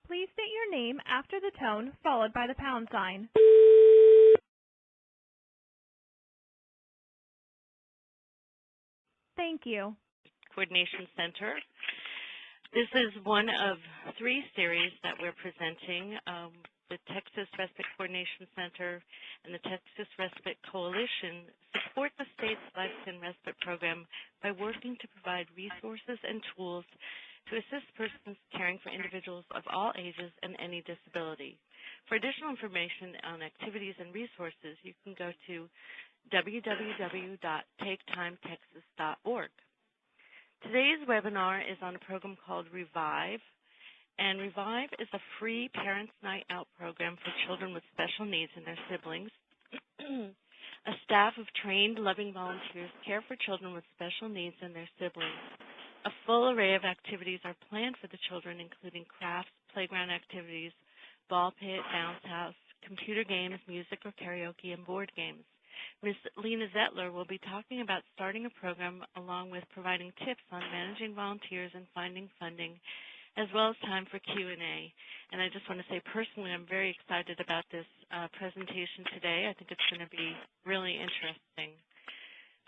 Please state your name after the tone, followed by the pound sign. Thank you. Coordination Center. This is one of 3 series that we're presenting. The Texas Respite Coordination Center and the Texas Respite Coalition support the state's lifespan respite program by working to provide resources and tools to assist persons caring for individuals of all ages and any disability. For additional information on activities and resources, you can go to www.taketimetexas.org. Today's webinar is on a program called Revive, and Revive is a free Parents' Night Out program for children with special needs and their siblings. A staff of trained, loving volunteers care for children with special needs and their siblings. A full array of activities are planned for the children, including crafts, playground activities, ball pit, bounce house, computer games, music or karaoke, and board games. Ms. Lena Zettler will be talking about starting a program along with providing tips on managing volunteers and finding funding, as well as time for Q&A. And I just want to say personally I'm very excited about this presentation today. I think it's going to be really interesting.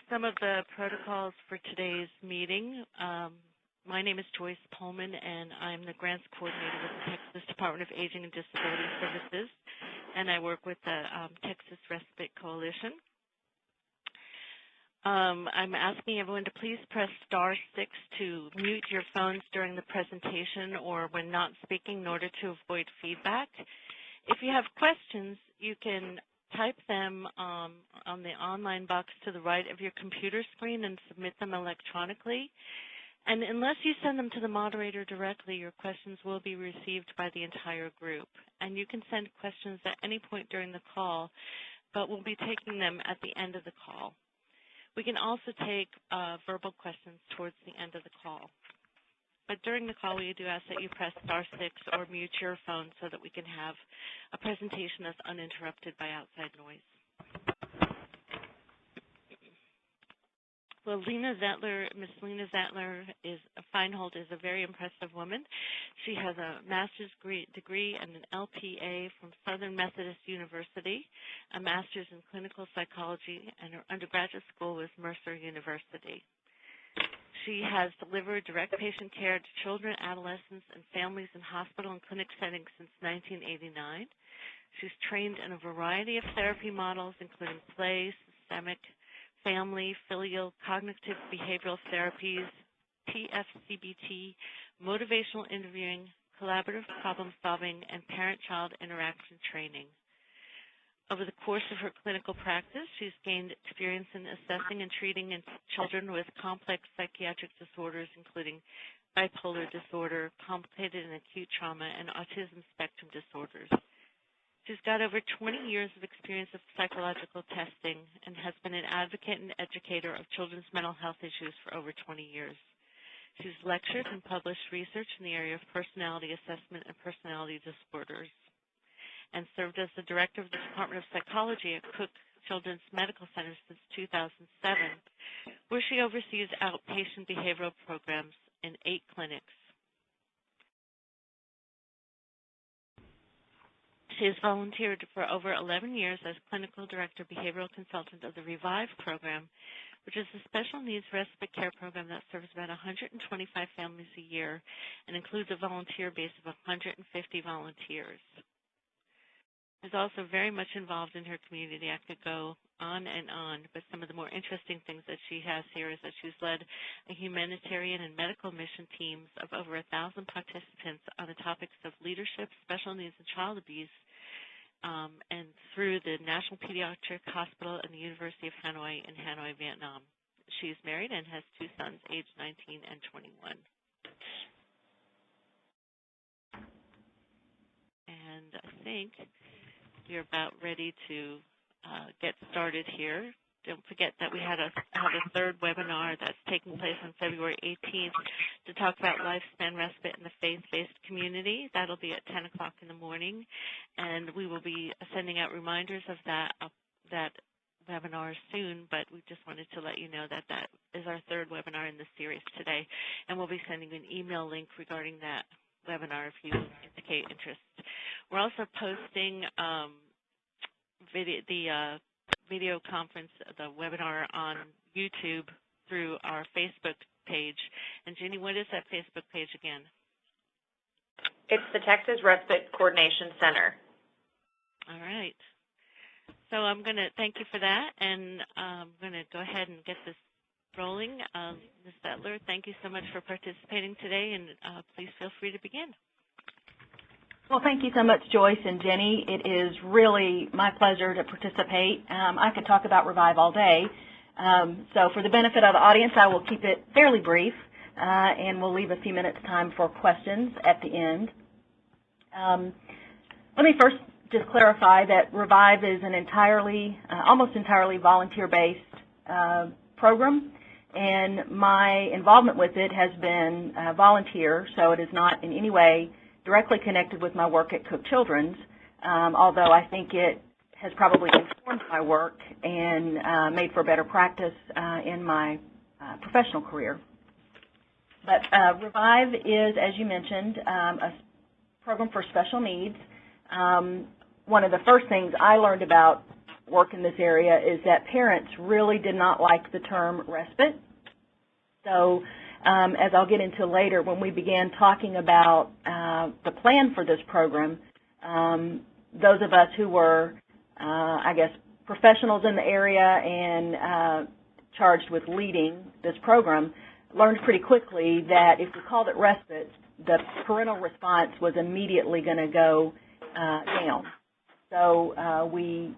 Some of the protocols for today's meeting. My name is Joyce Pullman, and I'm the Grants Coordinator with the Texas Department of Aging and Disability Services, and I work with the Texas Respite Coalition. I'm asking everyone to please press *6 to mute your phones during the presentation or when not speaking in order to avoid feedback. If you have questions, you can type them on the online box to the right of your computer screen and submit them electronically. And unless you send them to the moderator directly, your questions will be received by the entire group. And you can send questions at any point during the call, but we'll be taking them at the end of the call. We can also take verbal questions towards the end of the call. But during the call, we do ask that you press *6 or mute your phone so that we can have a presentation that's uninterrupted by outside noise. Well, Ms. Lena Zettler Feinhold is a very impressive woman. She has a master's degree and an LPA from Southern Methodist University, a master's in clinical psychology, and her undergraduate school was Mercer University. She has delivered direct patient care to children, adolescents, and families in hospital and clinic settings since 1989. She's trained in a variety of therapy models, including play, systemic, family, filial, cognitive behavioral therapies, TFCBT, motivational interviewing, collaborative problem solving, and parent-child interaction training. Over the course of her clinical practice, she's gained experience in assessing and treating children with complex psychiatric disorders, including bipolar disorder, complicated and acute trauma, and autism spectrum disorders. She's got over 20 years of experience of psychological testing and has been an advocate and educator of children's mental health issues for over 20 years. She's lectured and published research in the area of personality assessment and personality disorders, and served as the director of the Department of Psychology at Cook Children's Medical Center since 2007, where she oversees outpatient behavioral programs in 8 clinics. She has volunteered for over 11 years as Clinical Director Behavioral Consultant of the Revive program, which is a special needs respite care program that serves about 125 families a year and includes a volunteer base of 150 volunteers. She's also very much involved in her community. I could go on and on, but some of the more interesting things that she has here is that she's led a humanitarian and medical mission teams of over 1,000 participants on the topics of leadership, special needs, and child abuse, and through the National Pediatric Hospital and the University of Hanoi in Hanoi, Vietnam. She's married and has 2 sons, aged 19 and 21. And I think we're about ready to get started here. Don't forget that we have a 3rd webinar that's taking place on February 18th to talk about lifespan respite in the faith-based community. That'll be at 10 o'clock in the morning, and we will be sending out reminders of that webinar soon, but we just wanted to let you know that that is our 3rd webinar in the series today, and we'll be sending an email link regarding that webinar if you indicate interest. We're also posting video conference, the webinar on YouTube through our Facebook page. And Jenny, what is that Facebook page again? It's the Texas Respite Coordination Center. All right. So I'm going to thank you for that, and I'm going to go ahead and get this rolling. Ms. Zettler, thank you so much for participating today, and please feel free to begin. Well, thank you so much, Joyce and Jenny. It is really my pleasure to participate. I could talk about Revive all day. So for the benefit of the audience, I will keep it fairly brief, and we'll leave a few minutes time for questions at the end. Let me first just clarify that Revive is an almost entirely volunteer-based program, and my involvement with it has been volunteer, so it is not in any way directly connected with my work at Cook Children's, although I think it has probably informed my work and made for better practice in my professional career. But Revive is, as you mentioned, a program for special needs. One of the first things I learned about work in this area is that parents really did not like the term respite. So as I'll get into later, when we began talking about the plan for this program, those of us who were, I guess, professionals in the area and charged with leading this program learned pretty quickly that if we called it respite, the parental response was immediately going to go down. So we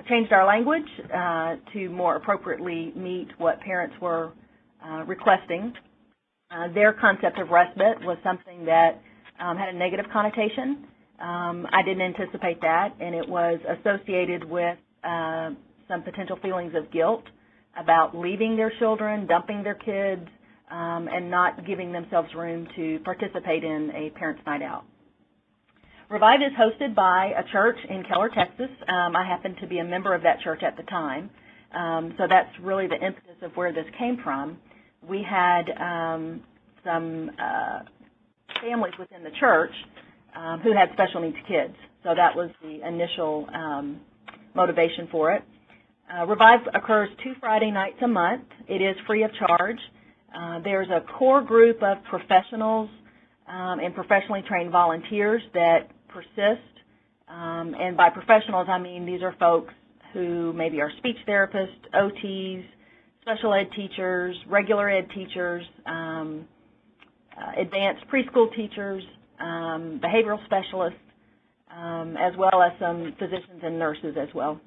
changed our language to more appropriately meet what parents were requesting. Their concept of respite was something that had a negative connotation. I didn't anticipate that, and it was associated with some potential feelings of guilt about leaving their children, dumping their kids, and not giving themselves room to participate in a parents' night out. Revive is hosted by a church in Keller, Texas. I happened to be a member of that church at the time, so that's really the impetus of where this came from. We had some families within the church who had special needs kids, so that was the initial motivation for it. Revive occurs 2 Friday nights a month. It is free of charge. There's a core group of professionals and professionally trained volunteers that persist, and by professionals I mean these are folks who maybe are speech therapists, OTs, special ed teachers, regular ed teachers, advanced preschool teachers, behavioral specialists, as well as some physicians and nurses as well.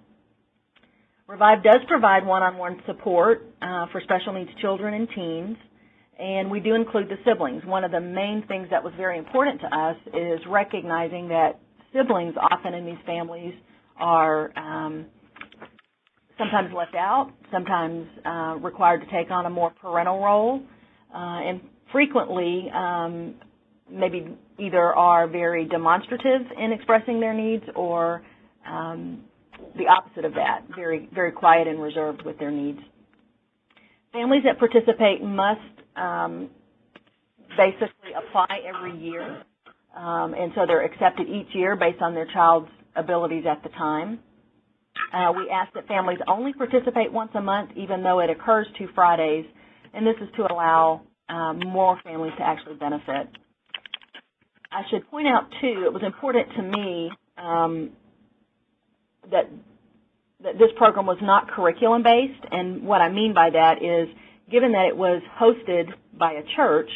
Revive does provide one-on-one support for special needs children and teens, and we do include the siblings. One of the main things that was very important to us is recognizing that siblings often in these families are sometimes left out, sometimes required to take on a more parental role, and frequently maybe either are very demonstrative in expressing their needs or the opposite of that, very, very quiet and reserved with their needs. Families that participate must basically apply every year, and so they're accepted each year based on their child's abilities at the time. We ask that families only participate once a month, even though it occurs 2 Fridays, and this is to allow more families to actually benefit. I should point out, too, it was important to me that this program was not curriculum-based, and what I mean by that is, given that it was hosted by a church,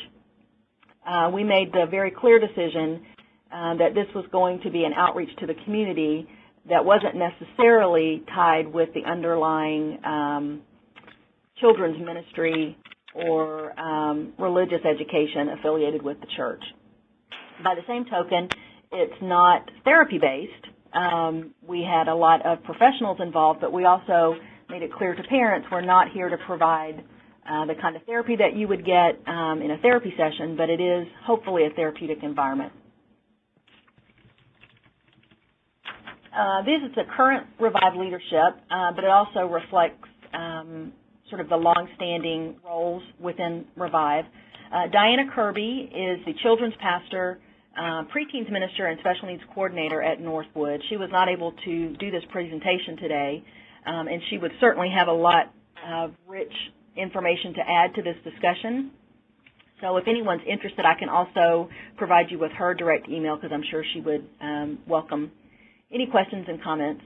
we made the very clear decision that this was going to be an outreach to the community that wasn't necessarily tied with the underlying children's ministry or religious education affiliated with the church. By the same token, it's not therapy-based. We had a lot of professionals involved, but we also made it clear to parents we're not here to provide the kind of therapy that you would get in a therapy session, but it is hopefully a therapeutic environment. This is the current Revive leadership, but it also reflects sort of the long-standing roles within Revive. Diana Kirby is the children's pastor preteens minister and special needs coordinator at Northwood. She was not able to do this presentation today, and she would certainly have a lot of rich information to add to this discussion. So if anyone's interested, I can also provide you with her direct email because I'm sure she would welcome any questions and comments.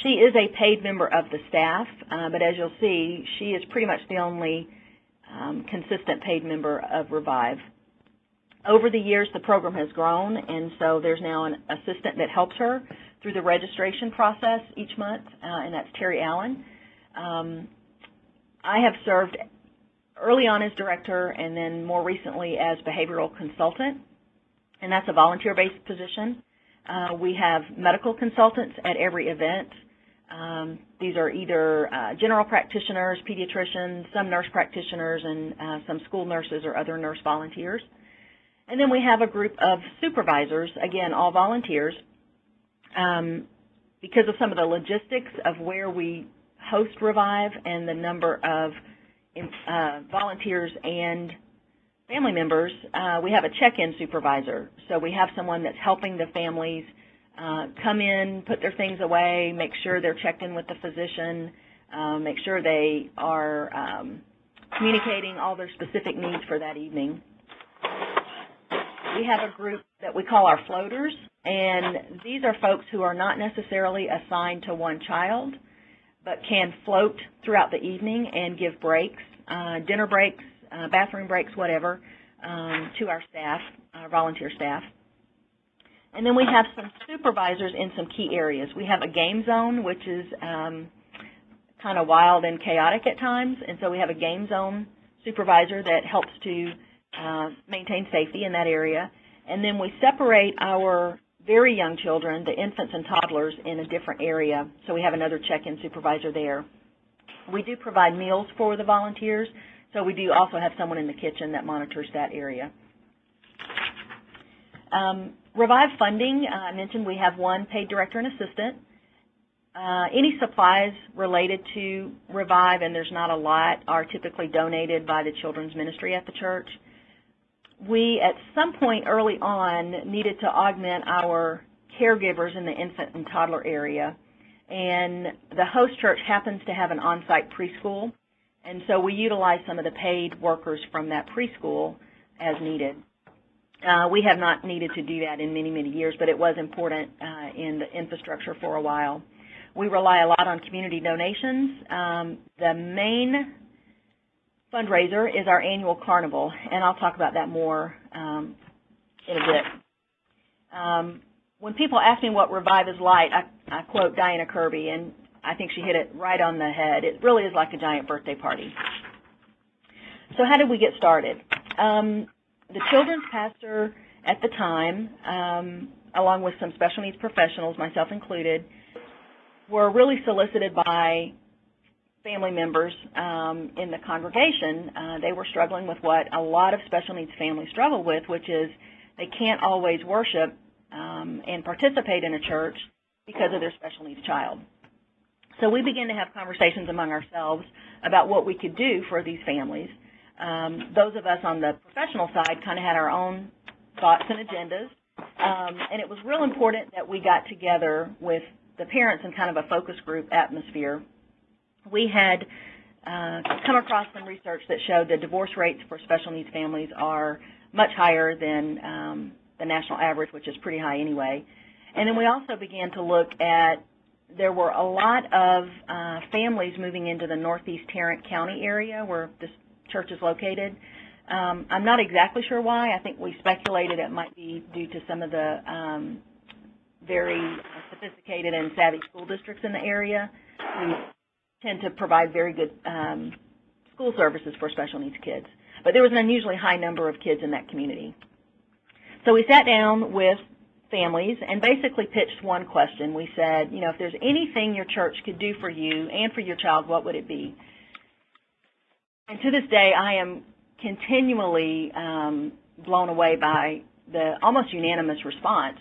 She is a paid member of the staff, but as you'll see, she is pretty much the only consistent paid member of Revive. Over the years, the program has grown, and so there's now an assistant that helps her through the registration process each month, and that's Terry Allen. I have served early on as director and then more recently as behavioral consultant, and that's a volunteer-based position. We have medical consultants at every event. These are either general practitioners, pediatricians, some nurse practitioners, and some school nurses or other nurse volunteers. And then we have a group of supervisors, again, all volunteers. Because of some of the logistics of where we host Revive and the number of volunteers and family members, we have a check-in supervisor. So we have someone that's helping the families come in, put their things away, make sure they're checked in with the physician, make sure they are communicating all their specific needs for that evening. We have a group that we call our floaters, and these are folks who are not necessarily assigned to one child, but can float throughout the evening and give breaks, dinner breaks, bathroom breaks, whatever, to our staff, our volunteer staff. And then we have some supervisors in some key areas. We have a game zone, which is kind of wild and chaotic at times, and so we have a game zone supervisor that helps to maintain safety in that area. And then we separate our very young children, the infants and toddlers, in a different area, so we have another check-in supervisor there. We do provide meals for the volunteers, so we do also have someone in the kitchen that monitors that area. Revive funding, I mentioned we have one paid director and assistant. Any supplies related to Revive, and there's not a lot, are typically donated by the children's ministry at the church. We, at some point early on, needed to augment our caregivers in the infant and toddler area, and the host church happens to have an on-site preschool, and so we utilize some of the paid workers from that preschool as needed. We have not needed to do that in many, many years, but it was important in the infrastructure for a while. We rely a lot on community donations. The main fundraiser is our annual carnival, and I'll talk about that more in a bit. When people ask me what Revive is like, I quote Diana Kirby, and I think she hit it right on the head. It really is like a giant birthday party. So how did we get started? The children's pastor at the time, along with some special needs professionals, myself included, were really solicited by family members in the congregation. They were struggling with what a lot of special needs families struggle with, which is they can't always worship and participate in a church because of their special needs child. So we began to have conversations among ourselves about what we could do for these families. Those of us on the professional side kind of had our own thoughts and agendas, and it was real important that we got together with the parents in kind of a focus group atmosphere. We had come across some research that showed the divorce rates for special needs families are much higher than the national average, which is pretty high anyway. And then we also began to look at, there were a lot of families moving into the northeast Tarrant County area where this church is located. I'm not exactly sure why. I think we speculated it might be due to some of the very sophisticated and savvy school districts in the area who tend to provide very good school services for special needs kids. But there was an unusually high number of kids in that community. So we sat down with families and basically pitched one question. We said, you know, if there's anything your church could do for you and for your child, what would it be? And to this day, I am continually blown away by the almost unanimous response.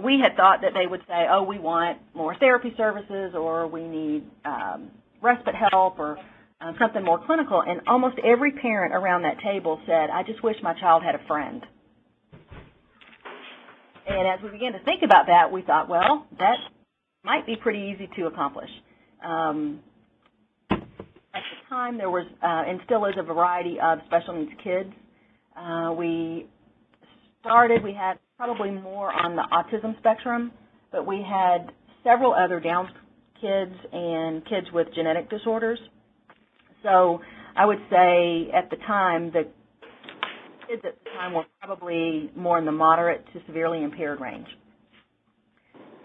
We had thought that they would say, oh, we want more therapy services, or we need respite help, or something more clinical. And almost every parent around that table said, I just wish my child had a friend. And as we began to think about that, we thought, well, that might be pretty easy to accomplish. At the time, there was, and still is, a variety of special needs kids. We had probably more on the autism spectrum, but we had several other Down kids and kids with genetic disorders. So I would say at the time, the kids at the time were probably more in the moderate to severely impaired range.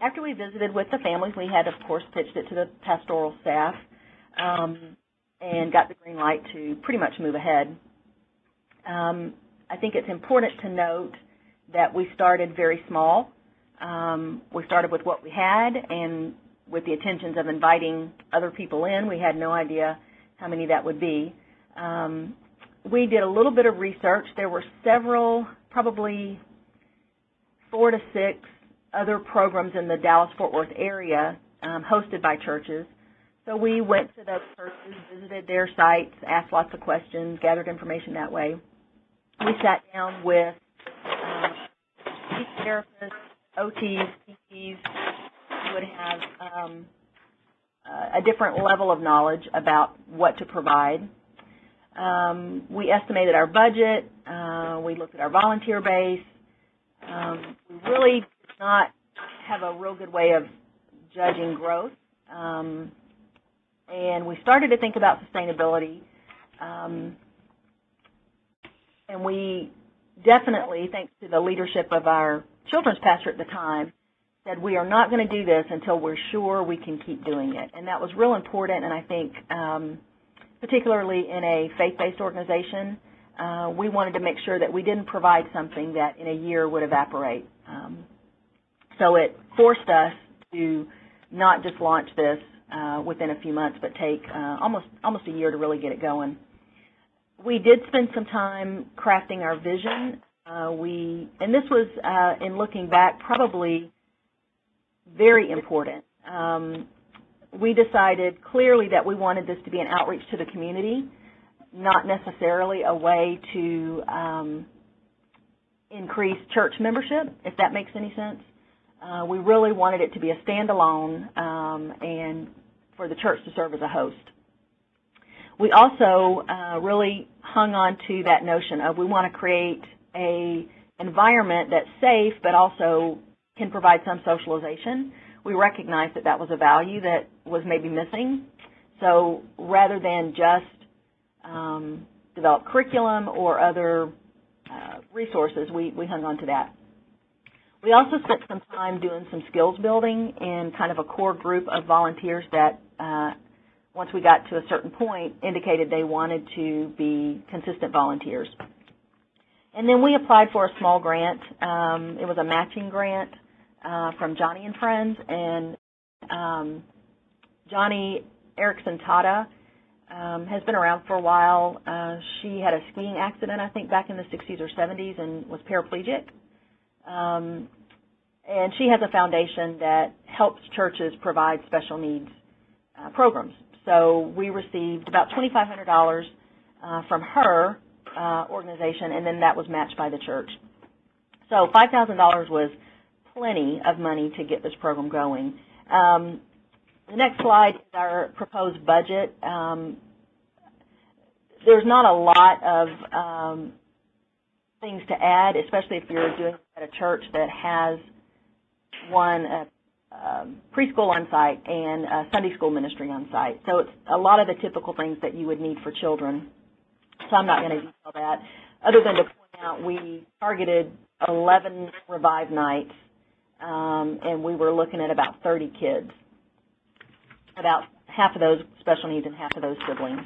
After we visited with the families, we had, of course, pitched it to the pastoral staff and got the green light to pretty much move ahead. I think it's important to note that we started very small. We started with what we had and with the intentions of inviting other people in. We had no idea how many that would be. We did a little bit of research. There were several, probably 4 to 6 other programs in the Dallas-Fort Worth area hosted by churches. So we went to those churches, visited their sites, asked lots of questions, gathered information that way. We sat down with speech therapists, OTs, PTs, who would have a different level of knowledge about what to provide. We estimated our budget. We looked at our volunteer base. We really did not have a real good way of judging growth. And we started to think about sustainability. And we definitely, thanks to the leadership of our children's pastor at the time, said we are not going to do this until we're sure we can keep doing it. And that was real important, and I think particularly in a faith-based organization, we wanted to make sure that we didn't provide something that in a year would evaporate. So it forced us to not just launch this within a few months, but take almost a year to really get it going. We did spend some time crafting our vision. And this was, in looking back, probably very important. We decided clearly that we wanted this to be an outreach to the community, not necessarily a way to increase church membership, if that makes any sense. We really wanted it to be a standalone and for the church to serve as a host. We also really hung on to that notion of we want to create an environment that's safe but also can provide some socialization. We recognized that that was a value that was maybe missing. So rather than just develop curriculum or other resources, we hung on to that. We also spent some time doing some skills building in kind of a core group of volunteers that once we got to a certain point, indicated they wanted to be consistent volunteers. And then we applied for a small grant. It was a matching grant from Johnny and Friends, and Johnny Erickson Tata has been around for a while. She had a skiing accident, I think, back in the 60s or 70s and was paraplegic. And she has a foundation that helps churches provide special needs programs. So we received about $2,500 from her organization, and then that was matched by the church. So $5,000 was plenty of money to get this program going. The next slide is our proposed budget. There's not a lot of things to add, especially if you're doing it at a church that has one preschool on site and Sunday school ministry on site. So it's a lot of the typical things that you would need for children. So I'm not going to detail that, other than to point out we targeted 11 Revive nights, and we were looking at about 30 kids, about half of those special needs and half of those siblings.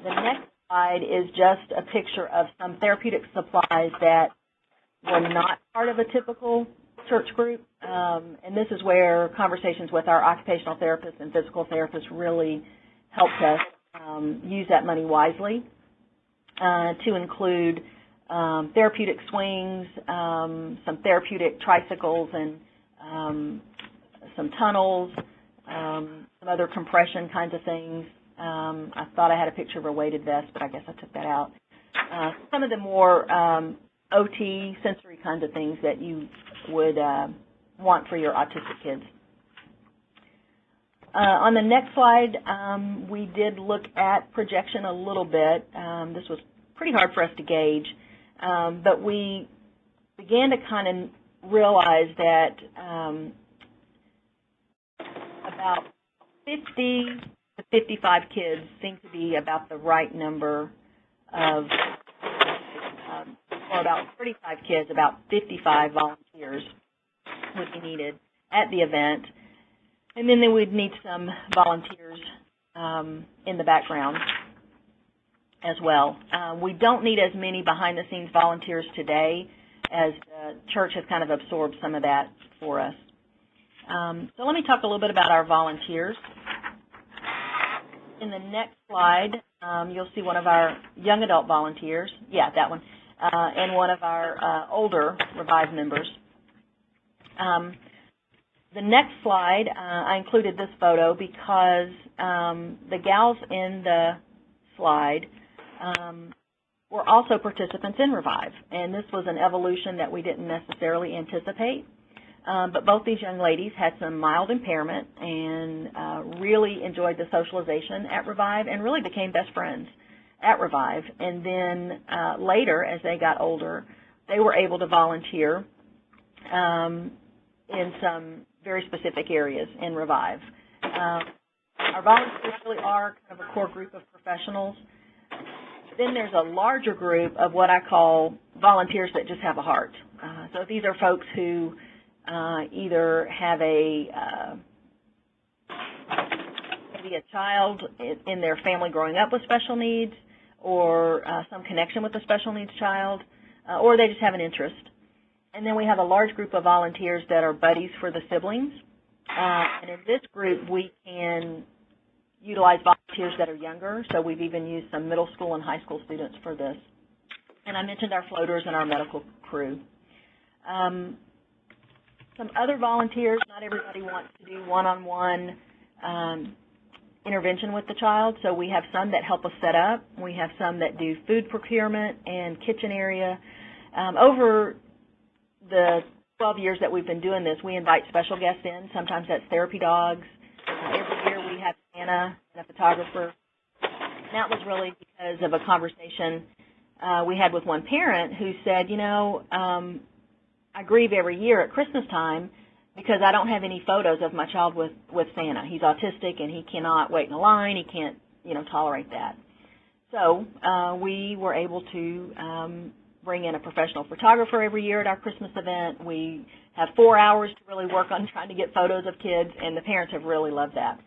The next slide is just a picture of some therapeutic supplies that were not part of a typical church group, and this is where conversations with our occupational therapists and physical therapists really helped us use that money wisely, to include therapeutic swings, some therapeutic tricycles, and some tunnels, some other compression kinds of things. I thought I had a picture of a weighted vest, but I guess I took that out. Some of the more OT sensory kinds of things that you would want for your autistic kids. On the next slide, we did look at projection a little bit. This was pretty hard for us to gauge, but we began to kind of realize that about 50 to 55 kids seem to be about the right number of, or about 35 kids, about 55 volunteers would be needed at the event. And then we'd need some volunteers in the background as well. We don't need as many behind-the-scenes volunteers today, as the church has kind of absorbed some of that for us. So let me talk a little bit about our volunteers. In the next slide, you'll see one of our young adult volunteers, yeah, that one, and one of our older Revive members. The next slide, I included this photo because the gals in the slide were also participants in Revive, and this was an evolution that we didn't necessarily anticipate. But both these young ladies had some mild impairment and really enjoyed the socialization at Revive and really became best friends at Revive. And then later, as they got older, they were able to volunteer in some very specific areas in Revive. Our volunteers really are kind of a core group of professionals. Then there's a larger group of what I call volunteers that just have a heart. So these are folks who either have maybe a child in their family growing up with special needs, or some connection with a special needs child, or they just have an interest. And then we have a large group of volunteers that are buddies for the siblings. And in this group, we can utilize volunteers that are younger, so we've even used some middle school and high school students for this. And I mentioned our floaters and our medical crew. Some other volunteers, not everybody wants to do one-on-one intervention with the child, so we have some that help us set up. We have some that do food procurement and kitchen area. Over the 12 years that we've been doing this, we invite special guests in. Sometimes that's therapy dogs. Every year we have Anna and a photographer. And that was really because of a conversation we had with one parent who said, you know, I grieve every year at Christmas time because I don't have any photos of my child with Santa. He's autistic and he cannot wait in a line. He can't, you know, tolerate that. So we were able to bring in a professional photographer every year at our Christmas event. We have 4 hours to really work on trying to get photos of kids, and the parents have really loved that.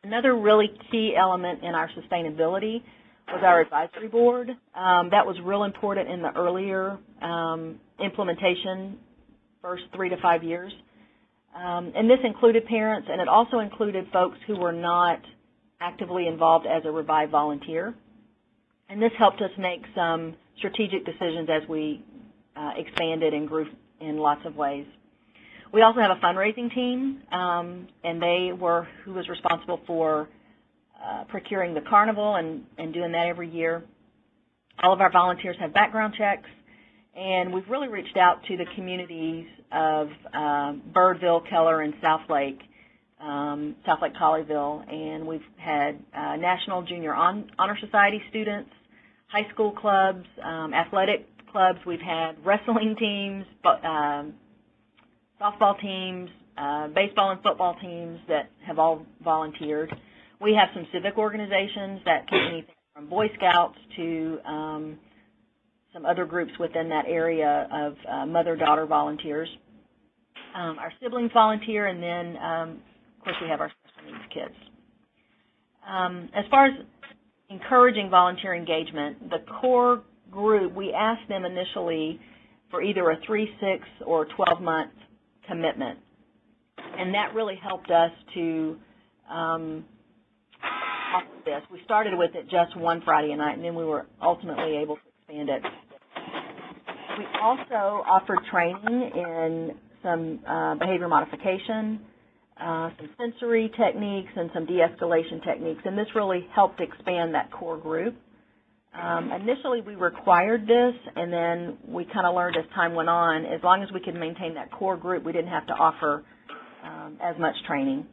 Another really key element in our sustainability was our advisory board. That was real important in the earlier implementation, first 3 to 5 years. And this included parents, and it also included folks who were not actively involved as a Revive volunteer. And this helped us make some strategic decisions as we expanded and grew in lots of ways. We also have a fundraising team, and they were who was responsible for procuring the carnival and doing that every year. All of our volunteers have background checks, and we've really reached out to the communities of Birdville, Keller, and Southlake Colleyville, and we've had National Junior Honor Society students, high school clubs, athletic clubs. We've had wrestling teams, softball teams, baseball and football teams that have all volunteered. We have some civic organizations that can anything from Boy Scouts to some other groups within that area of mother-daughter volunteers. Our siblings volunteer, and then, of course, we have our special needs kids. As far as encouraging volunteer engagement, the core group, we asked them initially for either a 3, 6, or 12-month commitment. And that really helped us to offer this. We started with it just one Friday night, and then we were ultimately able to expand it. We also offered training in some behavior modification, some sensory techniques, and some de-escalation techniques, and this really helped expand that core group. Initially, we required this, and then we kind of learned as time went on, as long as we could maintain that core group, we didn't have to offer as much training.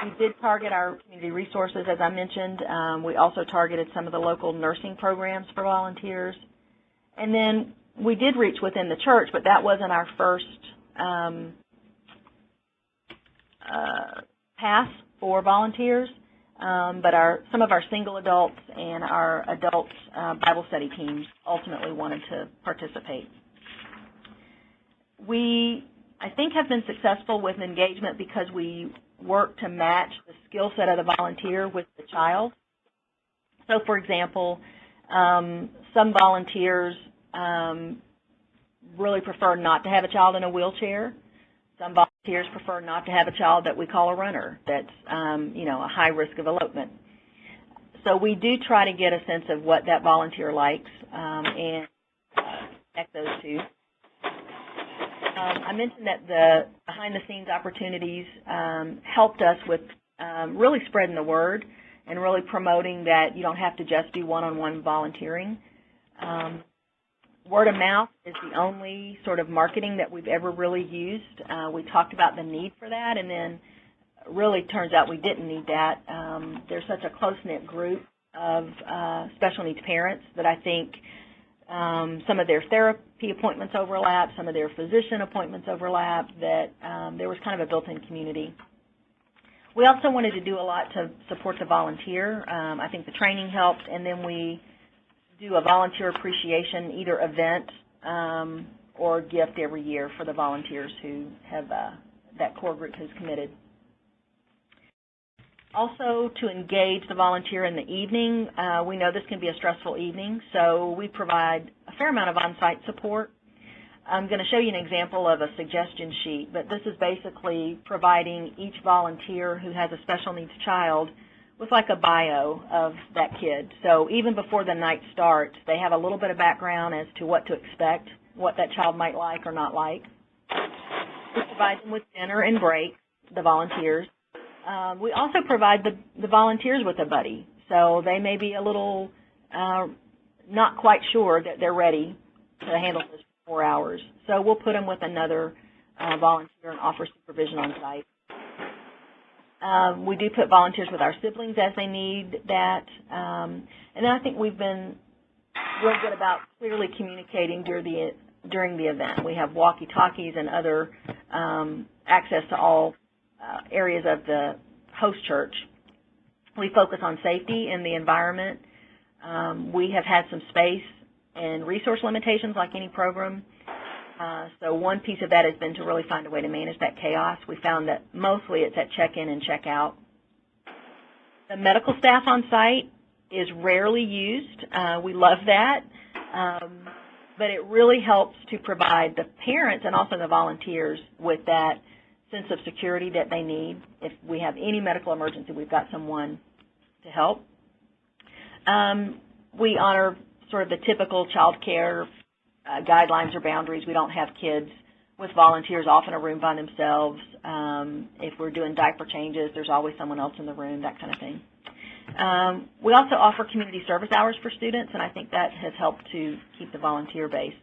We did target our community resources, as I mentioned. We also targeted some of the local nursing programs for volunteers. And then we did reach within the church, but that wasn't our first pass for volunteers. But some of our single adults and our adult Bible study teams ultimately wanted to participate. We, I think, have been successful with engagement because we work to match the skill set of the volunteer with the child. So, for example, some volunteers really prefer not to have a child in a wheelchair. Some volunteers prefer not to have a child that we call a runner, that's, a high risk of elopement. So we do try to get a sense of what that volunteer likes and connect those two. I mentioned that the behind-the-scenes opportunities helped us with really spreading the word and really promoting that you don't have to just do one-on-one volunteering. Word of mouth is the only sort of marketing that we've ever really used. We talked about the need for that, and then really turns out we didn't need that. There's such a close-knit group of special needs parents that I think some of their therapy appointments overlap, some of their physician appointments overlap, that there was kind of a built-in community. We also wanted to do a lot to support the volunteer. I think the training helped, and then we do a volunteer appreciation, either event or gift every year for the volunteers who have that core group who's committed. Also, to engage the volunteer in the evening, we know this can be a stressful evening, so we provide a fair amount of on-site support. I'm going to show you an example of a suggestion sheet, but this is basically providing each volunteer who has a special needs child with like a bio of that kid. So even before the night starts, they have a little bit of background as to what to expect, what that child might like or not like. We provide them with dinner and break, the volunteers. We also provide the volunteers with a buddy. So they may be a little not quite sure that they're ready to handle this for 4 hours. So we'll put them with another volunteer and offer supervision on site. We do put volunteers with our siblings as they need that. And then I think we've been real good about clearly communicating during the event. We have walkie-talkies and other access to all areas of the host church. We focus on safety in the environment. We have had some space and resource limitations like any program. So one piece of that has been to really find a way to manage that chaos. We found that mostly it's at check-in and check-out. The medical staff on site is rarely used. We love that. But it really helps to provide the parents and also the volunteers with that sense of security that they need. If we have any medical emergency, we've got someone to help. We honor sort of the typical child care guidelines or boundaries. We don't have kids with volunteers off in a room by themselves. If we're doing diaper changes, there's always someone else in the room, that kind of thing. We also offer community service hours for students, and I think that has helped to keep the volunteer base.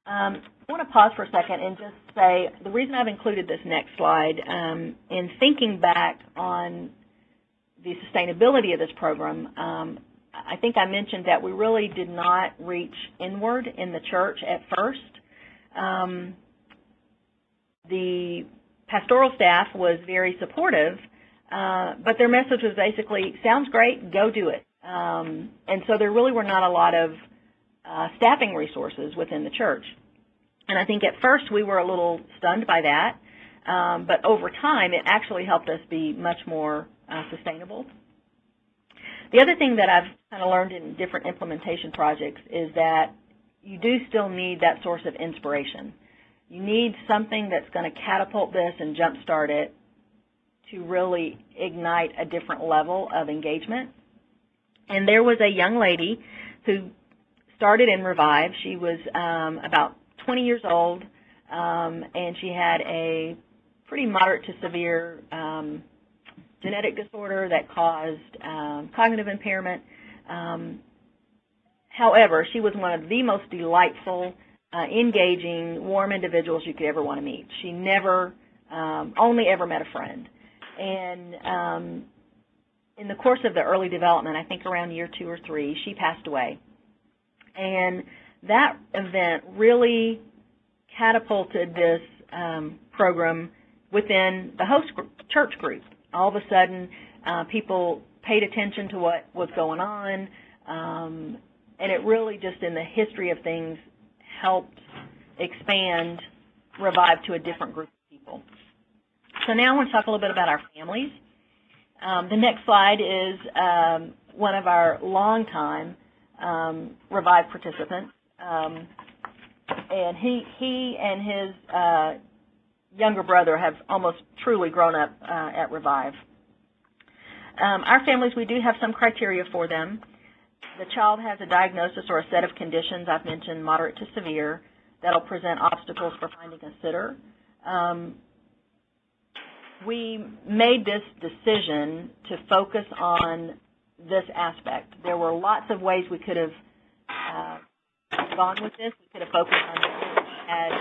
I want to pause for a second and just say the reason I've included this next slide, in thinking back on the sustainability of this program, I think I mentioned that we really did not reach inward in the church at first. The pastoral staff was very supportive, but their message was basically, sounds great, go do it. And so there really were not a lot of staffing resources within the church. And I think at first we were a little stunned by that, but over time it actually helped us be much more sustainable. The other thing that I've kind of learned in different implementation projects is that you do still need that source of inspiration. You need something that's going to catapult this and jumpstart it to really ignite a different level of engagement. And there was a young lady who started in Revive. She was about 20 years old, and she had a pretty moderate to severe genetic disorder that caused cognitive impairment. However, she was one of the most delightful, engaging, warm individuals you could ever want to meet. She never, only ever met a friend. And in the course of the early development, I think around year 2 or 3, she passed away. And that event really catapulted this program within the host church group. All of a sudden, people paid attention to what was going on, and it really just in the history of things helped expand Revive to a different group of people. So now I want to talk a little bit about our families. The next slide is one of our longtime Revive participants, and he and his younger brother have almost truly grown up at Revive. Our families, we do have some criteria for them. The child has a diagnosis or a set of conditions, I've mentioned, moderate to severe, that'll present obstacles for finding a sitter. We made this decision to focus on this aspect. There were lots of ways we could have gone with this. We could have focused on this. We had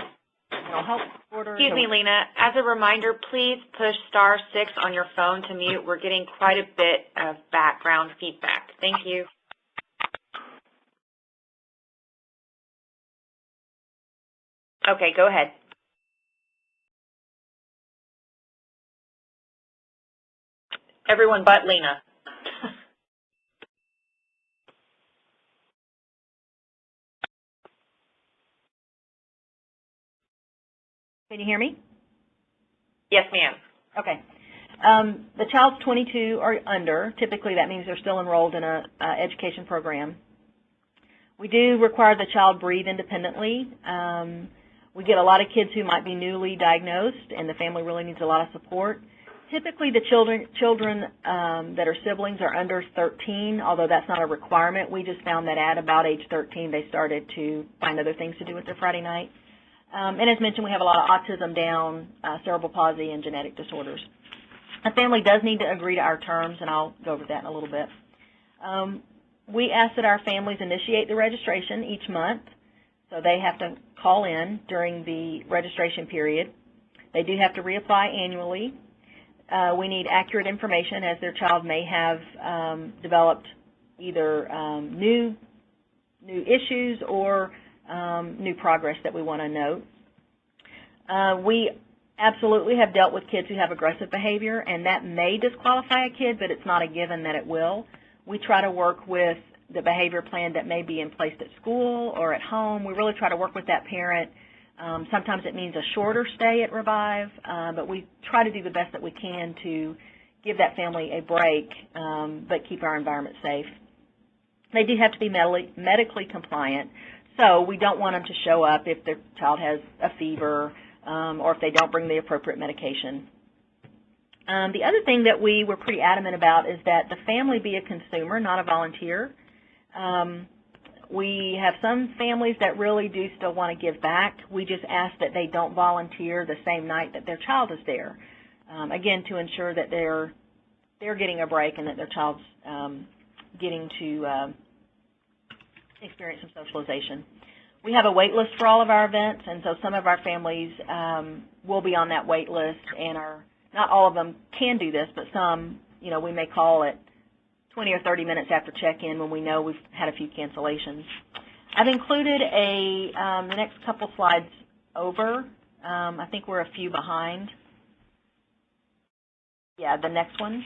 mental health disorders. Excuse me, Lena. As a reminder, please push *6 on your phone to mute. We're getting quite a bit of background feedback. Thank you. Okay, go ahead. Everyone but Lena. Can you hear me? Yes, ma'am. Okay. The child's 22 or under. Typically, that means they're still enrolled in a education program. We do require the child breathe independently. We get a lot of kids who might be newly diagnosed, and the family really needs a lot of support. Typically, the children that are siblings are under 13, although that's not a requirement. We just found that at about age 13, they started to find other things to do with their Friday night. And as mentioned, we have a lot of autism, Down, cerebral palsy, and genetic disorders. A family does need to agree to our terms, and I'll go over that in a little bit. We ask that our families initiate the registration each month, so they have to call in during the registration period. They do have to reapply annually. We need accurate information, as their child may have developed either new issues or new progress that we want to note. We absolutely have dealt with kids who have aggressive behavior, and that may disqualify a kid, but it's not a given that it will. We try to work with the behavior plan that may be in place at school or at home. We really try to work with that parent. Sometimes it means a shorter stay at Revive, but we try to do the best that we can to give that family a break, but keep our environment safe. They do have to be medically compliant, so we don't want them to show up if their child has a fever or if they don't bring the appropriate medication. The other thing that we were pretty adamant about is that the family be a consumer, not a volunteer. We have some families that really do still want to give back. We just ask that they don't volunteer the same night that their child is there, again, to ensure that they're getting a break and that their child's getting to experience some socialization. We have a wait list for all of our events, and so some of our families will be on that wait list, and not all of them can do this, but some, we may call it 20 or 30 minutes after check-in when we know we've had a few cancellations. I've included the next couple slides over. I think we're a few behind. Yeah, the next one.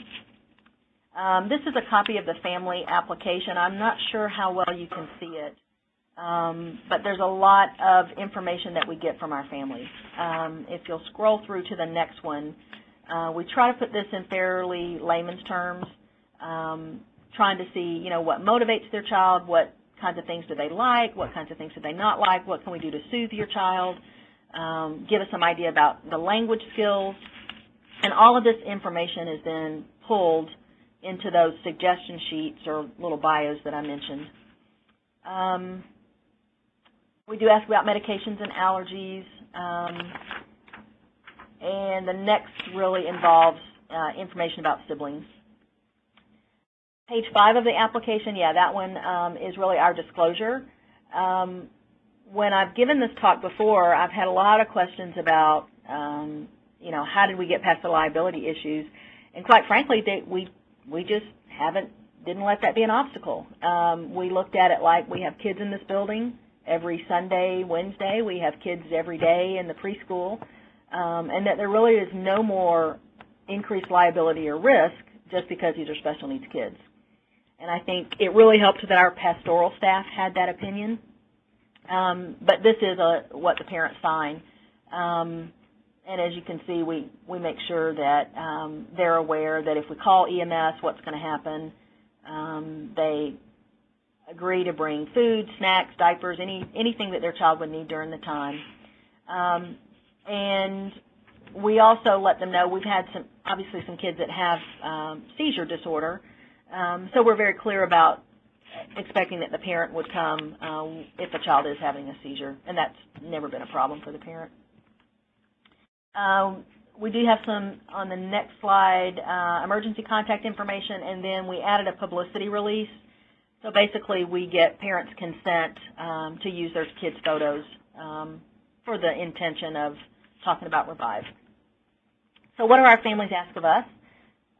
This is a copy of the family application. I'm not sure how well you can see it, but there's a lot of information that we get from our families. If you'll scroll through to the next one, we try to put this in fairly layman's terms, trying to see, what motivates their child, what kinds of things do they like, what kinds of things do they not like, what can we do to soothe your child, give us some idea about the language skills, and all of this information is then pulled into those suggestion sheets or little bios that I mentioned. We do ask about medications and allergies, and the next really involves information about siblings. Page 5 of the application, yeah, that one is really our disclosure. When I've given this talk before, I've had a lot of questions about, you know, how did we get past the liability issues? And quite frankly, we just didn't let that be an obstacle. We looked at it like we have kids in this building every Sunday, Wednesday. We have kids every day in the preschool, and that there really is no more increased liability or risk just because these are special needs kids. And I think it really helped that our pastoral staff had that opinion. But this is what the parents sign. And as you can see, we make sure that they're aware that if we call EMS, what's going to happen. They agree to bring food, snacks, diapers, anything that their child would need during the time. And we also let them know we've had obviously some kids that have seizure disorder. So we're very clear about expecting that the parent would come if a child is having a seizure, and that's never been a problem for the parent. We do have some, on the next slide, emergency contact information, and then we added a publicity release. So basically we get parents' consent to use their kids' photos for the intention of talking about Revive. So what do our families ask of us?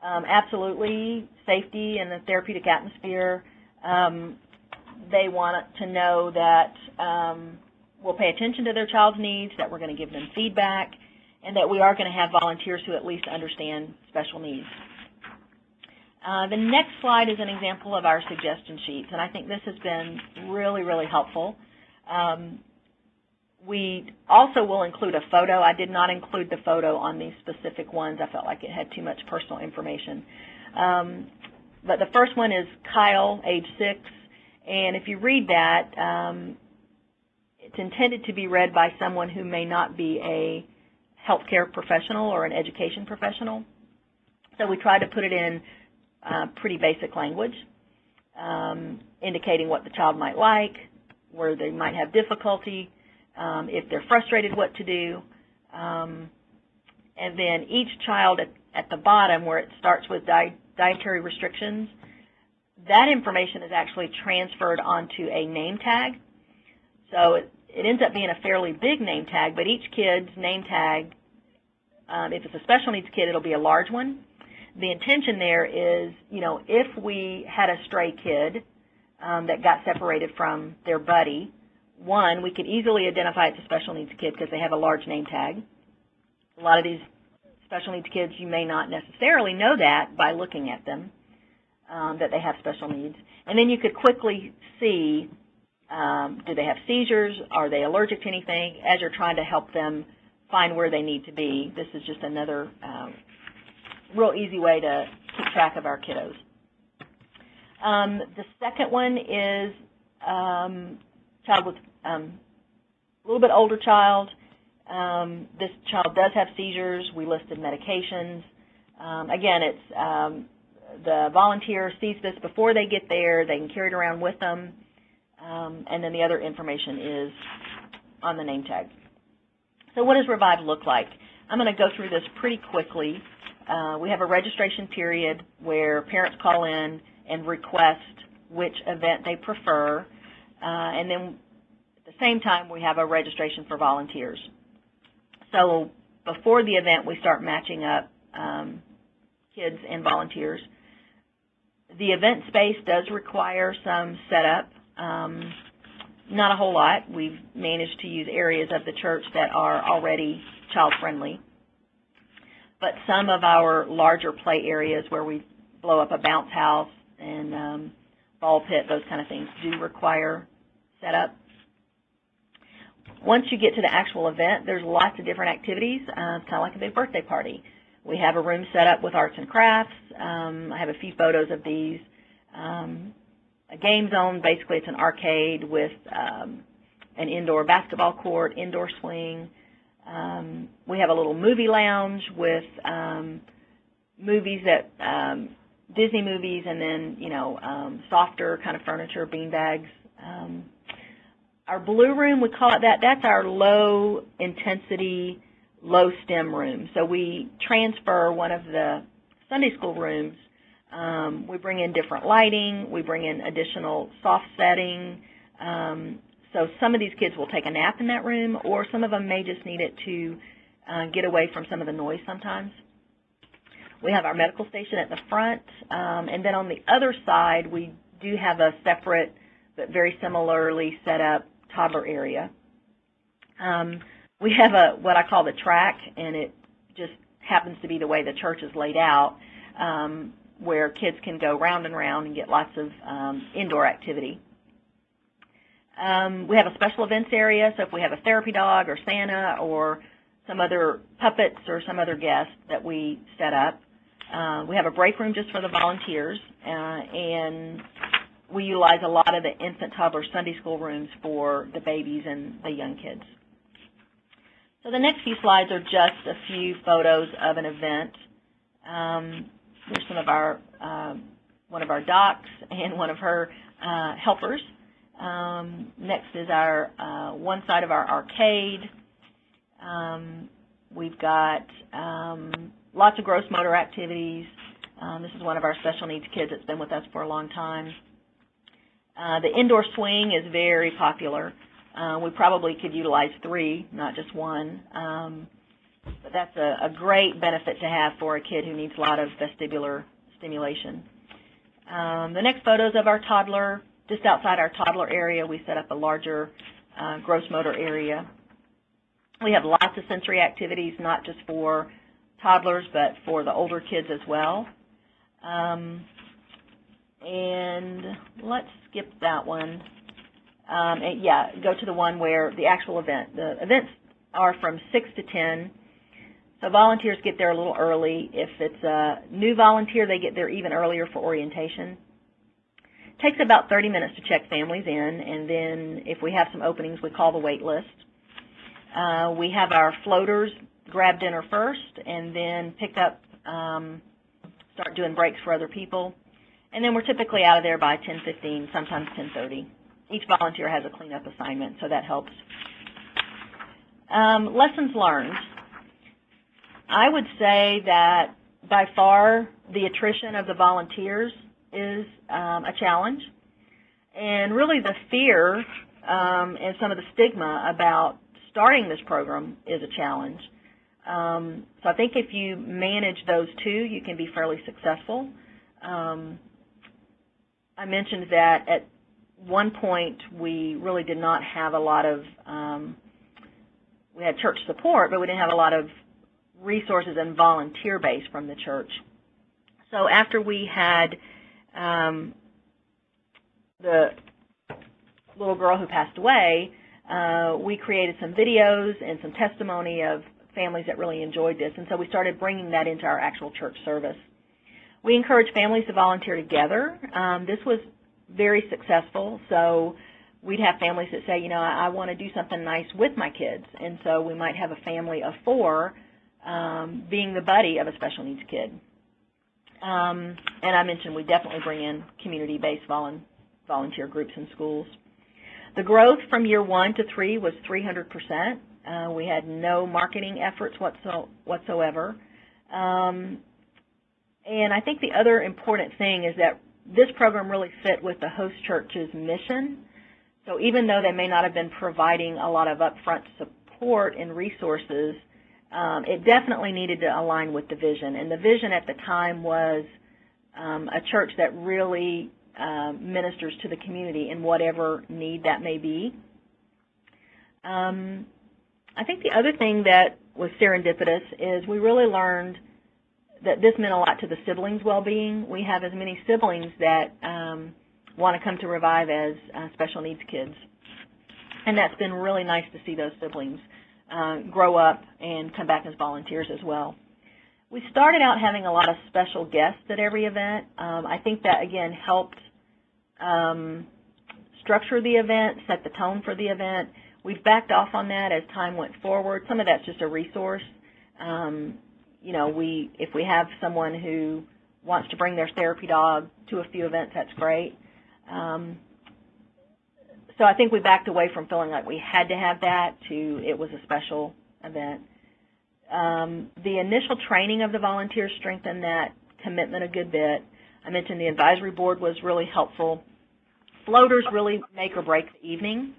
Absolutely safety and the therapeutic atmosphere. They want to know that we'll pay attention to their child's needs, that we're going to give them feedback, and that we are going to have volunteers who at least understand special needs. The next slide is an example of our suggestion sheets, and I think this has been really, really helpful. We also will include a photo. I did not include the photo on these specific ones. I felt like it had too much personal information. But the first one is Kyle, age 6, and if you read that, it's intended to be read by someone who may not be a healthcare professional or an education professional. So we try to put it in pretty basic language, indicating what the child might like, where they might have difficulty, if they're frustrated, what to do. And then each child at the bottom, where it starts with dietary restrictions, that information is actually transferred onto a name tag. So it ends up being a fairly big name tag, but each kid's name tag, if it's a special needs kid, it'll be a large one. The intention there is, you know, if we had a stray kid that got separated from their buddy, one, we could easily identify it's a special needs kid because they have a large name tag. A lot of these special needs kids, you may not necessarily know that by looking at them, that they have special needs. And then you could quickly see, do they have seizures? Are they allergic to anything? As you're trying to help them find where they need to be, this is just another real easy way to keep track of our kiddos. The second one is child with a little bit older child. This child does have seizures. We listed medications. Again, it's the volunteer sees this before they get there. They can carry it around with them. And then the other information is on the name tag. So what does Revive look like? I'm going to go through this pretty quickly. We have a registration period where parents call in and request which event they prefer. And then at the same time, we have a registration for volunteers. So before the event, we start matching up kids and volunteers. The event space does require some setup, not a whole lot. We've managed to use areas of the church that are already child-friendly. But some of our larger play areas where we blow up a bounce house and ball pit, those kind of things, do require setup. Once you get to the actual event, there's lots of different activities. It's kind of like a big birthday party. We have a room set up with arts and crafts. I have a few photos of these. A game zone, basically it's an arcade with an indoor basketball court, indoor swing. We have a little movie lounge with movies that, Disney movies, and then, you know, softer kind of furniture, bean bags. Our blue room, we call it that, that's our low intensity, low STEM room. So we transfer one of the Sunday school rooms We bring in different lighting. We bring in additional soft setting. So some of these kids will take a nap in that room, or some of them may just need it to get away from some of the noise sometimes. We have our medical station at the front, and then on the other side, we do have a separate but very similarly set up toddler area. We have what I call the track, and it just happens to be the way the church is laid out, where kids can go round and round and get lots of indoor activity. We have a special events area, so if we have a therapy dog or Santa or some other puppets or some other guest that we set up. We have a break room just for the volunteers, and we utilize a lot of the infant toddler Sunday school rooms for the babies and the young kids. So the next few slides are just a few photos of an event. Here's some of our, one of our docs and one of her helpers. Next is our one side of our arcade. We've got lots of gross motor activities. This is one of our special needs kids that's been with us for a long time. The indoor swing is very popular. We probably could utilize 3, not just 1. But that's a great benefit to have for a kid who needs a lot of vestibular stimulation. The next photos of our toddler. Just outside our toddler area, we set up a larger gross motor area. We have lots of sensory activities, not just for toddlers, but for the older kids as well. And let's skip that one. And yeah, go to the one where the actual event. The events are from 6 to 10. So volunteers get there a little early. If it's a new volunteer, they get there even earlier for orientation. It takes about 30 minutes to check families in, and then if we have some openings, we call the wait list. We have our floaters grab dinner first, and then pick up, start doing breaks for other people. And then we're typically out of there by 10:15, sometimes 10:30. Each volunteer has a cleanup assignment, so that helps. Lessons learned. I would say that by far the attrition of the volunteers is a challenge. And really the fear and some of the stigma about starting this program is a challenge. So I think if you manage those two, you can be fairly successful. I mentioned that at one point we really did not have a lot of, we had church support, but we didn't have a lot of resources and volunteer base from the church. So after we had the little girl who passed away, we created some videos and some testimony of families that really enjoyed this, and so we started bringing that into our actual church service. We encourage families to volunteer together. This was very successful, so we'd have families that say, you know, I want to do something nice with my kids, and so we might have a family of 4 being the buddy of a special needs kid. And I mentioned we definitely bring in community-based volunteer groups in schools. The growth from year 1 to 3 was 300%. We had no marketing efforts whatsoever. And I think the other important thing is that this program really fit with the host church's mission. So even though they may not have been providing a lot of upfront support and resources, it definitely needed to align with the vision. And the vision at the time was a church that really ministers to the community in whatever need that may be. I think the other thing that was serendipitous is we really learned that this meant a lot to the siblings' well-being. We have as many siblings that want to come to Revive as special needs kids. And that's been really nice to see those siblings grow up and come back as volunteers as well. We started out having a lot of special guests at every event. I think that, again, helped structure the event, set the tone for the event. We've backed off on that as time went forward. Some of that's just a resource. You know, if we have someone who wants to bring their therapy dog to a few events, that's great. So I think we backed away from feeling like we had to have that to it was a special event. The initial training of the volunteers strengthened that commitment a good bit. I mentioned the advisory board was really helpful. Floaters really make or break the evening.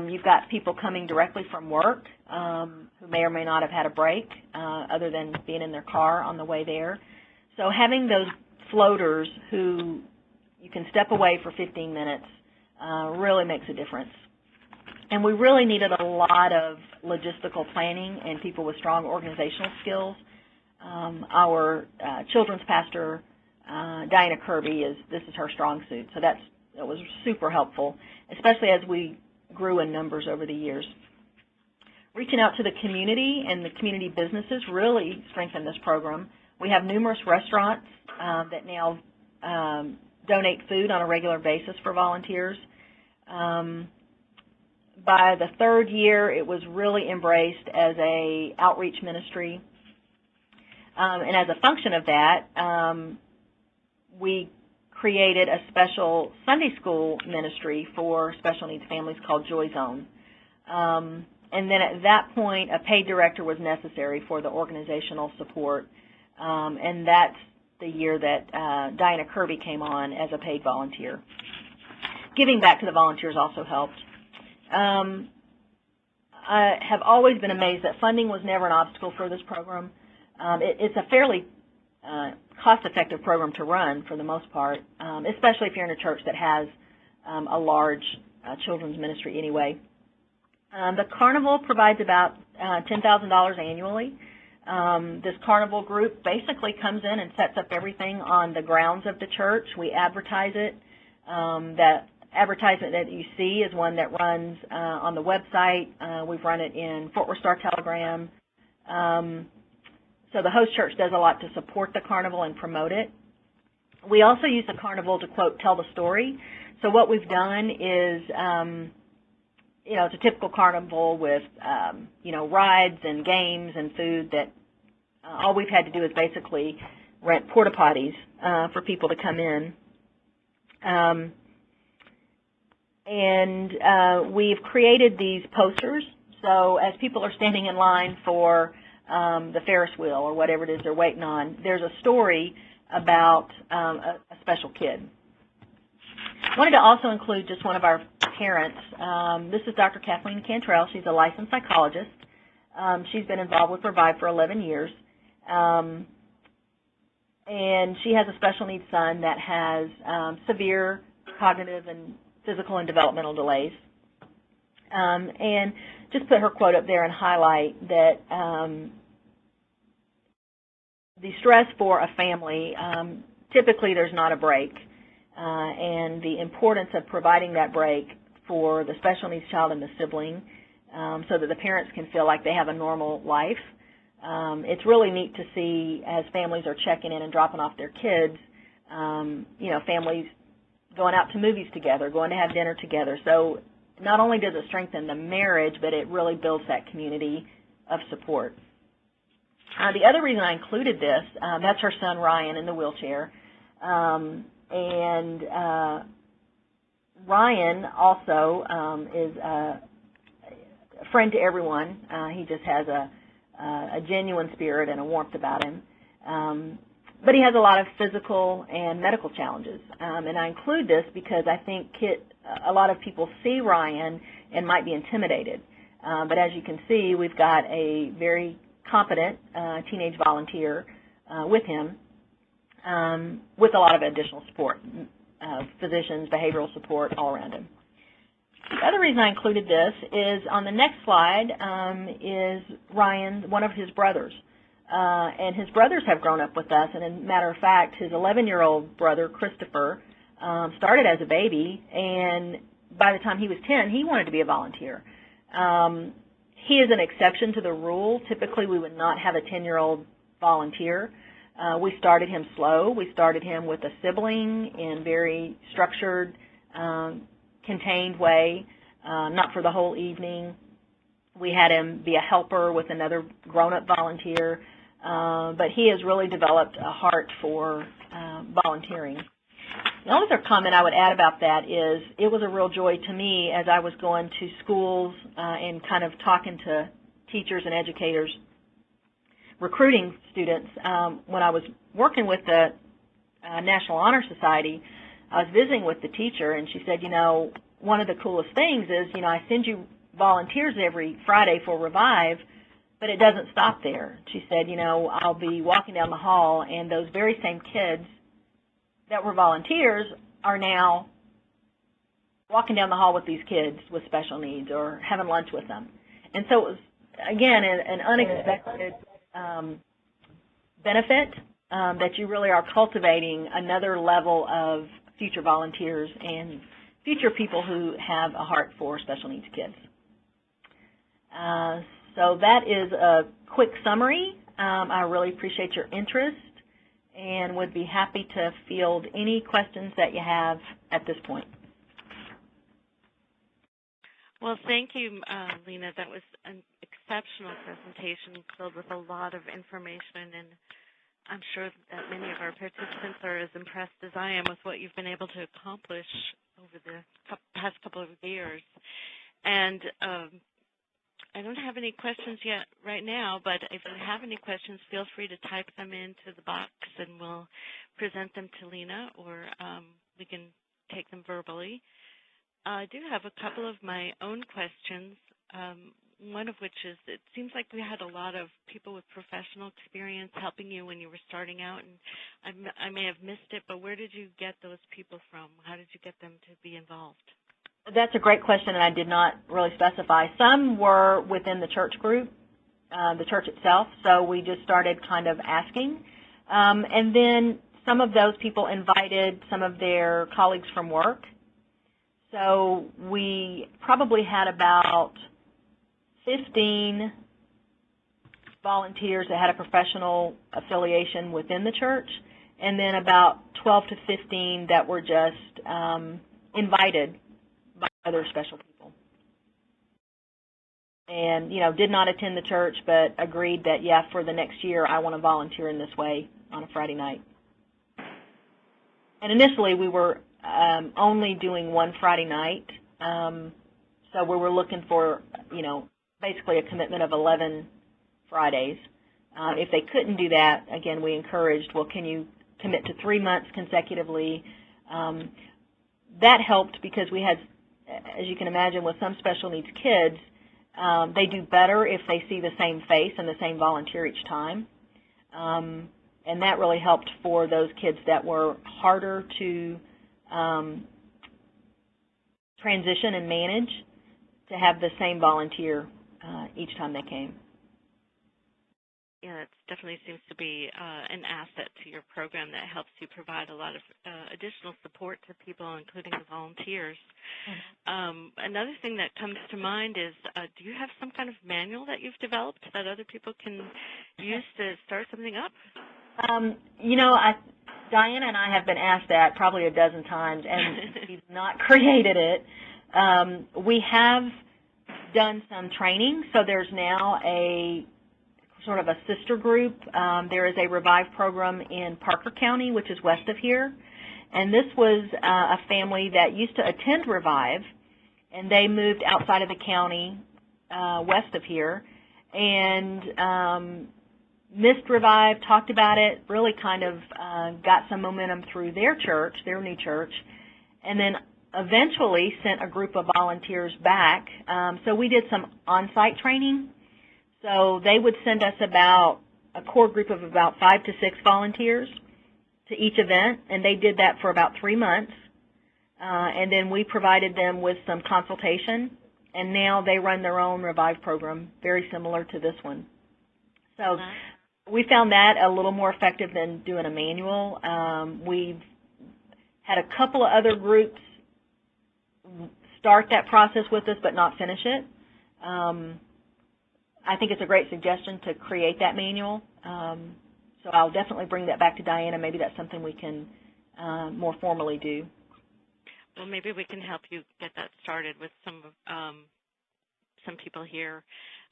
You've got people coming directly from work who may or may not have had a break other than being in their car on the way there. So having those floaters who you can step away for 15 minutes really makes a difference. And we really needed a lot of logistical planning and people with strong organizational skills. Our children's pastor, Diana Kirby, this is her strong suit, so that was super helpful, especially as we grew in numbers over the years. Reaching out to the community and the community businesses really strengthened this program. We have numerous restaurants that now donate food on a regular basis for volunteers. By the third year, it was really embraced as a outreach ministry. And as a function of that, we created a special Sunday school ministry for special needs families called Joy Zone. And then at that point, a paid director was necessary for the organizational support. And that's the year that Diana Kirby came on as a paid volunteer. Giving back to the volunteers also helped. I have always been amazed that funding was never an obstacle for this program. It's a fairly cost-effective program to run for the most part, especially if you're in a church that has a large children's ministry anyway. The carnival provides about $10,000 annually. This carnival group basically comes in and sets up everything on the grounds of the church. We advertise it. That advertisement that you see is one that runs on the website. We've run it in Fort Worth Star-Telegram. So the host church does a lot to support the carnival and promote it. We also use the carnival to, quote, tell the story. So what we've done is, it's a typical carnival with, rides and games and food that all we've had to do is basically rent porta potties for people to come in. We've created these posters. So as people are standing in line for the Ferris wheel or whatever it is they're waiting on, there's a story about a special kid. I wanted to also include just one of our parents. This is Dr. Kathleen Cantrell. She's a licensed psychologist. She's been involved with Revive for 11 years. And she has a special needs son that has severe cognitive and physical and developmental delays. And just put her quote up there and highlight that the stress for a family, typically there's not a break. And the importance of providing that break for the special needs child and the sibling so that the parents can feel like they have a normal life. It's really neat to see as families are checking in and dropping off their kids, families going out to movies together, going to have dinner together. So not only does it strengthen the marriage, but it really builds that community of support. The other reason I included this, that's her son Ryan in the wheelchair. Ryan also is a friend to everyone. He just has a genuine spirit and a warmth about him. But he has a lot of physical and medical challenges. And I include this because I think a lot of people see Ryan and might be intimidated. But as you can see, we've got a very competent teenage volunteer with him with a lot of additional support, physicians, behavioral support all around him. The other reason I included this is on the next slide is Ryan, one of his brothers. And his brothers have grown up with us, and as a matter of fact, his 11-year-old brother, Christopher, started as a baby, and by the time he was 10, he wanted to be a volunteer. He is an exception to the rule. Typically, we would not have a 10-year-old volunteer. We started him slow. We started him with a sibling in very structured, contained way, not for the whole evening. We had him be a helper with another grown-up volunteer, but he has really developed a heart for volunteering. The only other comment I would add about that is it was a real joy to me as I was going to schools and kind of talking to teachers and educators, recruiting students. When I was working with the National Honor Society, I was visiting with the teacher, and she said, you know, one of the coolest things is, you know, I send you volunteers every Friday for Revive, but it doesn't stop there. She said, you know, I'll be walking down the hall, and those very same kids that were volunteers are now walking down the hall with these kids with special needs or having lunch with them. And so it was, again, an unexpected benefit that you really are cultivating another level of future volunteers and future people who have a heart for special needs kids. So that is a quick summary. I really appreciate your interest and would be happy to field any questions that you have at this point. Well, thank you, Lena. That was an exceptional presentation filled with a lot of information, and I'm sure that many of our participants are as impressed as I am with what you've been able to accomplish over the past couple of years. And I don't have any questions yet right now, but if you have any questions, feel free to type them into the box, and we'll present them to Lena, or we can take them verbally. I do have a couple of my own questions, one of which is, it seems like we had a lot of people with professional experience helping you when you were starting out, and I may have missed it, but where did you get those people from? How did you get them to be involved? That's a great question, and I did not really specify. Some were within the church group, the church itself, so we just started kind of asking. And then some of those people invited some of their colleagues from work. So we probably had about 15 volunteers that had a professional affiliation within the church, and then about 12 to 15 that were just invited by other special people. And, you know, did not attend the church, but agreed that, yeah, for the next year I want to volunteer in this way on a Friday night. And initially we were only doing one Friday night, so we were looking for, you know, basically a commitment of 11 Fridays. If they couldn't do that, again, we encouraged, well, can you commit to 3 months consecutively? That helped because we had, as you can imagine, with some special needs kids, they do better if they see the same face and the same volunteer each time. And that really helped for those kids that were harder to transition and manage, to have the same volunteer each time they came. Yeah, it definitely seems to be an asset to your program that helps you provide a lot of additional support to people, including the volunteers. Another thing that comes to mind is, do you have some kind of manual that you've developed that other people can use to start something up? You know, Diana and I have been asked that probably a dozen times, and we've not created it. We have done some training, so there's now a sort of a sister group. There is a Revive program in Parker County, which is west of here, and this was a family that used to attend Revive, and they moved outside of the county west of here, and missed Revive, talked about it, really kind of got some momentum through their church, their new church, and then eventually sent a group of volunteers back. So we did some on-site training. So they would send us about a core group of about 5 to 6 volunteers to each event, and they did that for about 3 months. And then we provided them with some consultation, and now they run their own Revive program, very similar to this one. So we found that a little more effective than doing a manual. We've had a couple of other groups start that process with us but not finish it. I think it's a great suggestion to create that manual. So I'll definitely bring that back to Diana. Maybe that's something we can more formally do. Well, maybe we can help you get that started with some people here.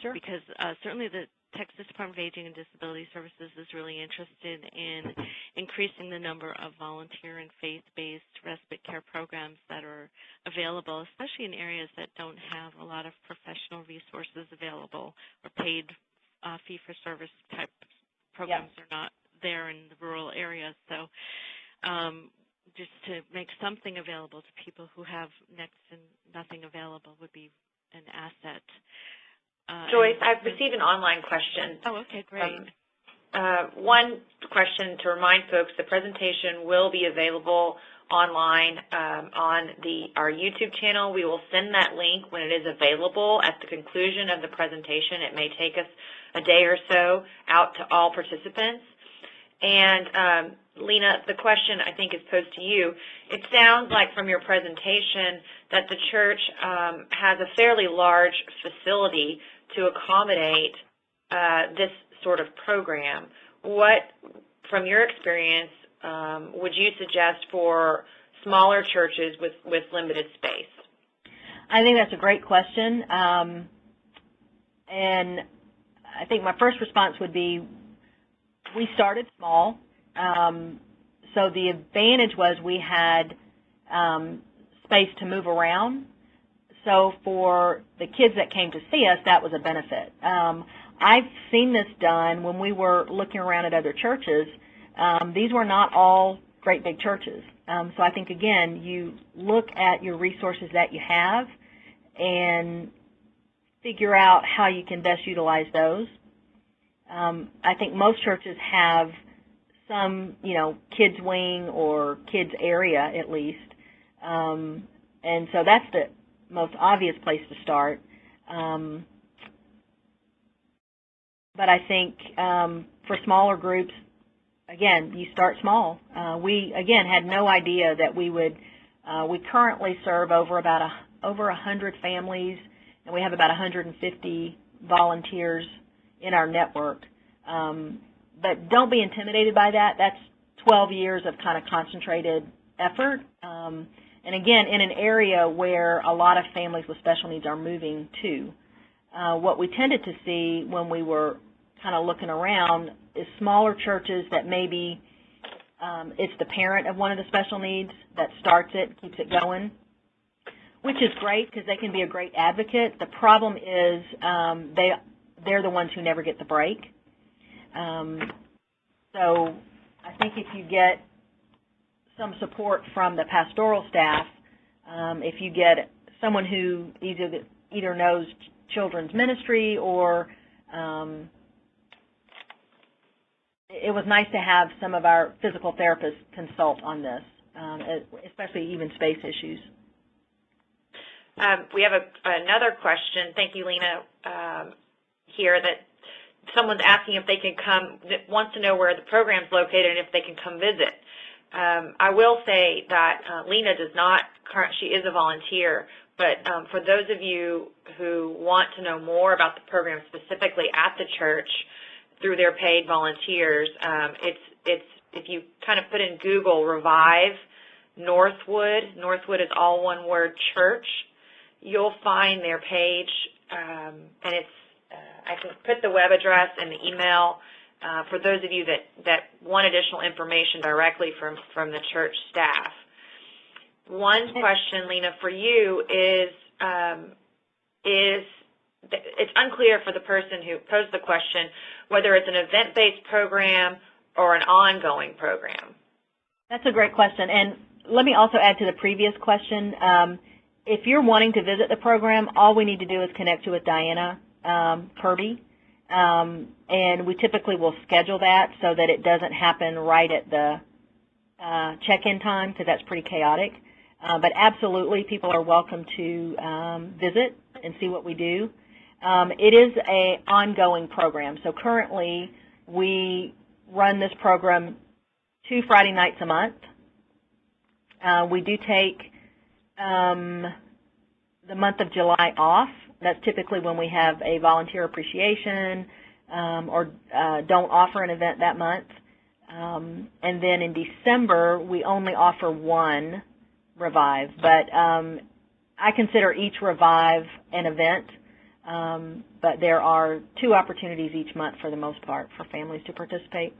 Sure. Because certainly the Texas Department of Aging and Disability Services is really interested in increasing the number of volunteer and faith-based respite care programs that are available, especially in areas that don't have a lot of professional resources available, or paid fee-for-service type programs are not there in the rural areas. So just to make something available to people who have next to nothing available would be an asset. Joyce, I've received an online question. Oh, okay, great. One question to remind folks, the presentation will be available online on our YouTube channel. We will send that link when it is available at the conclusion of the presentation. It may take us a day or so out to all participants. And Lena, the question I think is posed to you. It sounds like from your presentation that the church has a fairly large facility to accommodate this sort of program. What, from your experience, would you suggest for smaller churches with limited space? I think that's a great question. And I think my first response would be we started small. So the advantage was we had space to move around. So for the kids that came to see us, that was a benefit. I've seen this done when we were looking around at other churches. These were not all great big churches. So I think, again, you look at your resources that you have and figure out how you can best utilize those. I think most churches have some, kids wing or kids area at least. And so that's the most obvious place to start. But I think for smaller groups, again, you start small. We, again, had no idea that we would, we currently serve over 100 families, and we have about 150 volunteers in our network. But don't be intimidated by that. That's 12 years of kind of concentrated effort. And again, in an area where a lot of families with special needs are moving to. What we tended to see when we were kind of looking around is smaller churches that maybe it's the parent of one of the special needs that starts it, keeps it going, which is great because they can be a great advocate. The problem is they're the ones who never get the break. So I think if you get some support from the pastoral staff, if you get someone who either knows children's ministry or it was nice to have some of our physical therapists consult on this, especially even space issues. We have another question. Thank you, Lena, here that someone's asking if they can come, that wants to know where the program's located and if they can come visit. I will say that Lena does not, she is a volunteer, but for those of you who want to know more about the program specifically at the church through their paid volunteers, if you kind of put in Google Revive Northwood is all one word, church, you'll find their page, and it's, I can put the web address and the email for those of you that want additional information directly from the church staff. One question, Lena, for you is it's unclear for the person who posed the question whether it's an event-based program or an ongoing program. That's a great question. And let me also add to the previous question. If you're wanting to visit the program, all we need to do is connect you with Diana Kirby. And we typically will schedule that so that it doesn't happen right at the check-in time because that's pretty chaotic. But absolutely, people are welcome to visit and see what we do. It is an ongoing program. So currently, we run this program 2 Friday nights a month. We do take the month of July off. That's typically when we have a volunteer appreciation or don't offer an event that month. And then in December, we only offer 1 Revive. But I consider each Revive an event, but there are 2 opportunities each month for the most part for families to participate.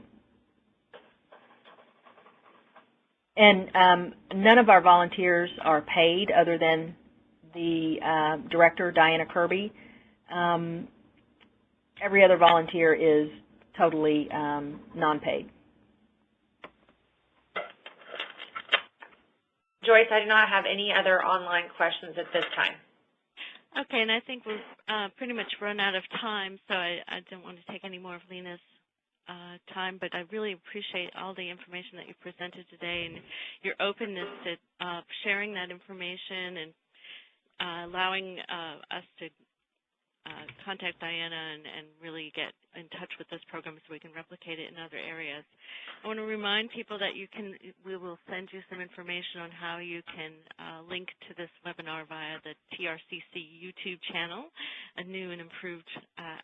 And none of our volunteers are paid other than the director, Diana Kirby. Every other volunteer is totally non-paid. Joyce, I do not have any other online questions at this time. Okay, and I think we've pretty much run out of time, so I don't want to take any more of Lena's time, but I really appreciate all the information that you presented today and your openness to sharing that information and allowing us to contact Diana and really get in touch with this program so we can replicate it in other areas. I want to remind people that we will send you some information on how you can link to this webinar via the TRCC YouTube channel, a new and improved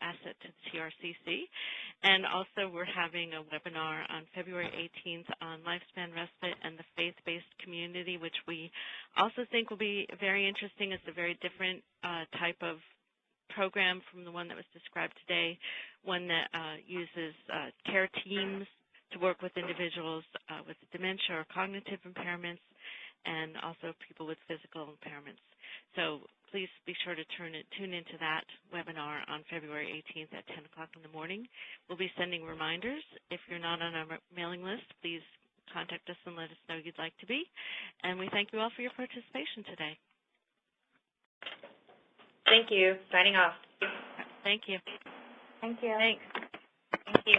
asset to the TRCC. And also we're having a webinar on February 18th on lifespan respite and the faith-based community, which we also think will be very interesting. It's a very different type of program from the one that was described today, one that uses care teams to work with individuals with dementia or cognitive impairments and also people with physical impairments. So please be sure to tune into that webinar on February 18th at 10 o'clock in the morning. We'll be sending reminders. If you're not on our mailing list, please contact us and let us know you'd like to be. And we thank you all for your participation today. Thank you. Signing off. Thank you. Thank you. Thanks. Thank you.